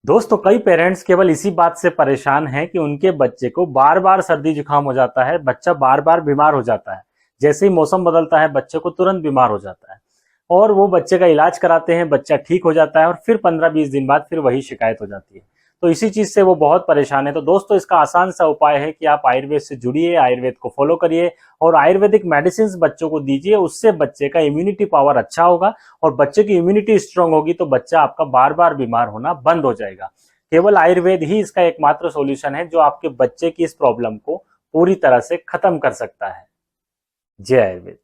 दोस्तों कई पेरेंट्स केवल इसी बात से परेशान हैं कि उनके बच्चे को बार बार सर्दी जुकाम हो जाता है, बच्चा बार बार बीमार हो जाता है। जैसे ही मौसम बदलता है बच्चे को तुरंत बीमार हो जाता है और वो बच्चे का इलाज कराते हैं, बच्चा ठीक हो जाता है और फिर 15-20 दिन बाद फिर वही शिकायत हो जाती है। तो इसी चीज से वो बहुत परेशान है। तो दोस्तों इसका आसान सा उपाय है कि आप आयुर्वेद से जुड़िए, आयुर्वेद को फॉलो करिए और आयुर्वेदिक मेडिसिन बच्चों को दीजिए। उससे बच्चे का इम्यूनिटी पावर अच्छा होगा और बच्चे की इम्यूनिटी स्ट्रांग होगी तो बच्चा आपका बार बार बीमार होना बंद हो जाएगा। केवल आयुर्वेद ही इसका एकमात्र सॉल्यूशन है जो आपके बच्चे की इस प्रॉब्लम को पूरी तरह से खत्म कर सकता है। जय आयुर्वेद।